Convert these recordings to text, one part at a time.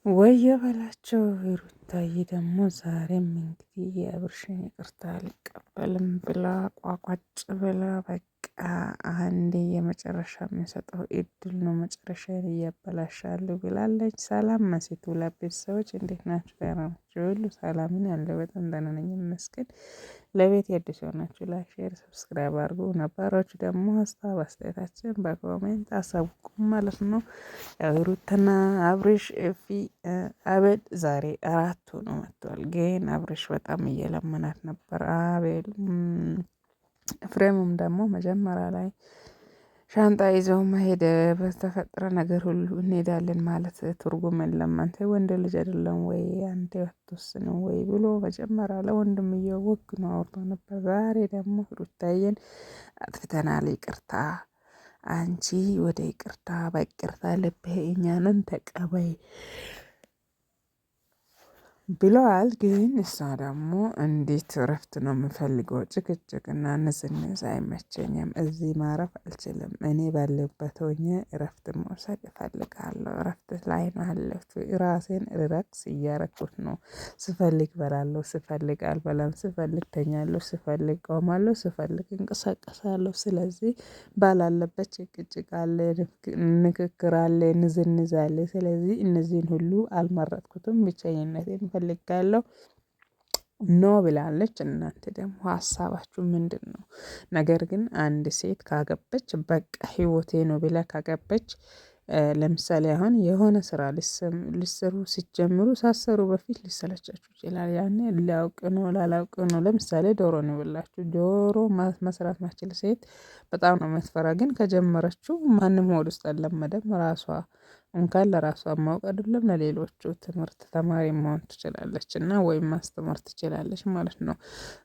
ወየ በላቸው ሩታዬ ደግሞ ዛሬም እንግዲህ የአብርሽን ይቅርታ አልቀበልም ብላ ቋቋጭ ብላ በቃ አንዴ የመጨረሻ የምንሰጠው እድል ነው፣ መጨረሻዬን እያበላሻሉ ብላለች። ሰላም መሴቱ ለቤተሰቦች እንዴት ናችሁ? ደህና ናችሁ? ሁሉ ሰላምን ያለው በጣም ደህና ነኝ ይመስገን። ለቤት አዲስ የሆናችሁ ላይክ፣ ሼር፣ ሰብስክራይብ አድርጉ። ነባሮች ደግሞ ሀሳብ አስተያየታችን በኮሜንት አሳውቁም ማለት ነው። ያው ሩትና አብርሽ ኤፊ አቤል ዛሬ አራቱ ነው መጥቷል። ግን አብርሽ በጣም እየለመናት ነበር። አቤል ፍሬሙም ደግሞ መጀመሪያ ላይ ሻንጣ ይዘው መሄድ በተፈጠረ ነገር ሁሉ እንሄዳለን ማለት ትርጉም የለም። አንተ ወንድ ልጅ አይደለም ወይ አንተ አትወስንም ወይ ብሎ መጀመሪያ ለወንድምየው ወግ ነው አውርቶ ነበር። ዛሬ ደግሞ ሩታዬን አጥፍተናል፣ ይቅርታ አንቺ ወደ ይቅርታ በይቅርታ ልብህ እኛንን ተቀበይ ብለዋል። ግን እሷ ደግሞ እንዴት እረፍት ነው የምፈልገው፣ ጭቅጭቅና ንዝንዝ አይመቸኝም፣ እዚህ ማረፍ አልችልም፣ እኔ ባለሁበት ሆኜ እረፍት መውሰድ እፈልጋለሁ፣ እረፍት ላይ ነው ያለሁት፣ ራሴን ሪላክስ እያረኩት ነው፣ ስፈልግ በላለሁ፣ ስፈልግ አልበላም፣ ስፈልግ ተኛለሁ፣ ስፈልግ ቆማለሁ፣ ስፈልግ እንቀሳቀሳለሁ። ስለዚህ ባላለበት ጭቅጭቅ አለ፣ ንክክር አለ፣ ንዝንዝ አለ። ስለዚህ እነዚህን ሁሉ አልመረጥኩትም፣ ብቸኝነቴን ፈልጋለሁ ኖ ብላለች። እናንተ ደግሞ ሀሳባችሁ ምንድን ነው? ነገር ግን አንድ ሴት ካገበች በቃ ህይወቴ ነው ብላ ካገበች ለምሳሌ አሁን የሆነ ስራ ልሰሩ ሲጀምሩ ሳሰሩ በፊት ሊሰለቻችሁ ይችላል። ያኔ ሊያውቅ ነው ላላውቅ ነው። ለምሳሌ ዶሮ ነው ብላችሁ ዶሮ መስራት ማችል ሴት በጣም ነው የምትፈራ። ግን ከጀመረችው ማንም ሆድ ውስጥ አልለመደም። ራሷ እንኳን ለራሷ ማወቅ አይደለም ለሌሎቹ ትምህርት ተማሪ መሆን ትችላለች እና ወይም ማስተማር ትችላለች ማለት ነው።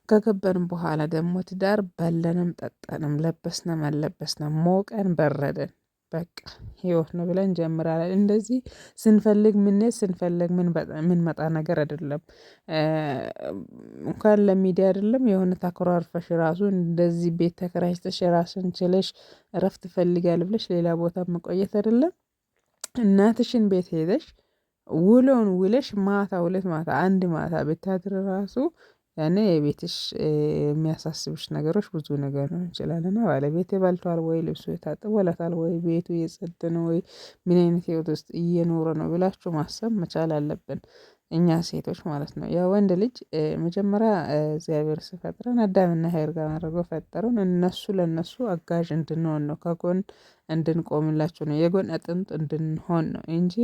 ከገባን በኋላ ደግሞ ትዳር በለንም ጠጠንም ለበስንም አለበስንም ሞቀን በረደን በቃ ህይወት ነው ብለን እንጀምራለን። እንደዚህ ስንፈልግ ምንሄድ ስንፈልግ ምን መጣ ነገር አይደለም። እንኳን ለሚዲያ አይደለም የሆነ ተኮራርፈሽ ራሱ እንደዚህ ቤት ተከራይተሽ ራስን ችለሽ እረፍት እፈልጋለሁ ብለሽ ሌላ ቦታ መቆየት አይደለም። እናትሽን ቤት ሄደሽ ውሎን ውለሽ ማታ ሁለት ማታ አንድ ማታ ብታድር ራሱ ያኔ የቤትሽ የሚያሳስብሽ ነገሮች ብዙ ነገር ነው እንችላለን። ባለቤቴ በልቷል ወይ፣ ልብሱ የታጠበለታል ወይ፣ ቤቱ እየጸዳ ነው ወይ፣ ምን አይነት ህይወት ውስጥ እየኖረ ነው ብላችሁ ማሰብ መቻል አለብን እኛ ሴቶች ማለት ነው። ያ ወንድ ልጅ መጀመሪያ እግዚአብሔር ሲፈጥረን አዳምና ሔዋን ጋር አድርጎ ፈጠሩን። እነሱ ለነሱ አጋዥ እንድንሆን ነው፣ ከጎን እንድንቆምላቸው ነው፣ የጎን አጥንት እንድንሆን ነው እንጂ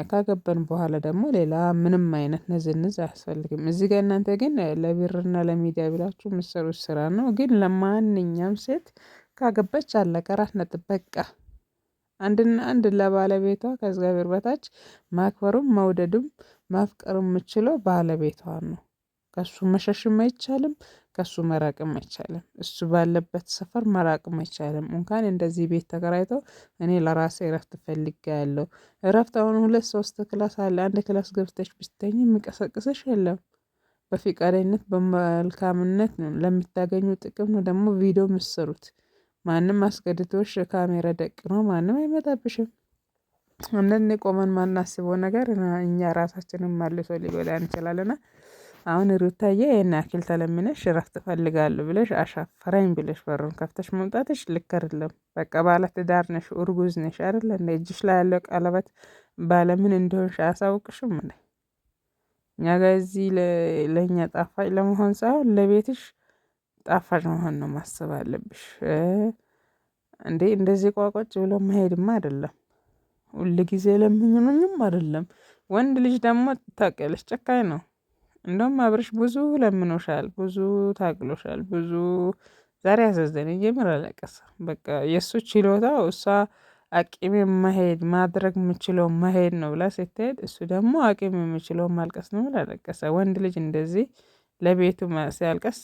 ካገባን በኋላ ደግሞ ሌላ ምንም አይነት ንዝንዝ አያስፈልግም። እዚህ ጋር እናንተ ግን ለብርና ለሚዲያ ብላችሁ የምትሰሩት ስራ ነው። ግን ለማንኛውም ሴት ካገባች አለቀ፣ አራት ነጥብ በቃ። አንድና አንድ ለባለቤቷ ከእግዚአብሔር በታች ማክበሩም መውደዱም ማፍቀሩም የምችለው ባለቤቷ ነው። ከሱ መሸሽም አይቻልም፣ ከሱ መራቅም አይቻልም፣ እሱ ባለበት ሰፈር መራቅም አይቻልም። እንኳን እንደዚህ ቤት ተከራይቶ እኔ ለራሴ እረፍት ፈልጌያለሁ። እረፍት አሁን 2 3 ክላስ አለ። አንድ ክላስ ገብተሽ ብትተኝ የሚቀሰቅስሽ የለም። በፍቃደኝነት በመልካምነት ነው ለምታገኙ ጥቅም ነው ደግሞ ቪዲዮ የምትሰሩት። ማንም አስገድዶሽ ካሜራ ደቅኖ ማንም አይመጣብሽም። አንዳንዴ ቆመን ማናስበው ነገር እኛ ራሳችንን መልሶ ሊጎዳን ይችላልና አሁን ሩታዬ ይሄን ያክል ተለምነሽ እረፍት እፈልጋለሁ ብለሽ አሻፈረኝ ብለሽ በሩን ከፍተሽ መምጣትሽ ልክ አይደለም። በቃ ባለ ትዳር ነሽ፣ እርጉዝ ነሽ አይደል? እንደ እጅሽ ላይ ያለው ቀለበት ባለምን እንደሆንሽ አያሳውቅሽም እንዴ? እኛ ጋር እዚህ ለእኛ ጣፋጭ ለመሆን ሳይሆን ለቤትሽ ጣፋጭ መሆን ነው ማሰብ አለብሽ። እንዴ እንደዚህ ቋቋጭ ብሎ መሄድማ አይደለም። ሁል ጊዜ ለምኝም አይደለም። ወንድ ልጅ ደግሞ ታውቂያለሽ ጨካኝ ነው። እንደውም አብርሽ ብዙ ለምኖሻል፣ ብዙ ታግሎሻል፣ ብዙ ዛሬ አሳዘነኝ። የምር አለቀሰ። በቃ የእሱ ችሎታው እሷ አቂም መሄድ ማድረግ የምችለው መሄድ ነው ብላ ስትሄድ እሱ ደግሞ አቂም የምችለው ማልቀስ ነው ብላ አለቀሰ። ወንድ ልጅ እንደዚህ ለቤቱ ሲያልቀስ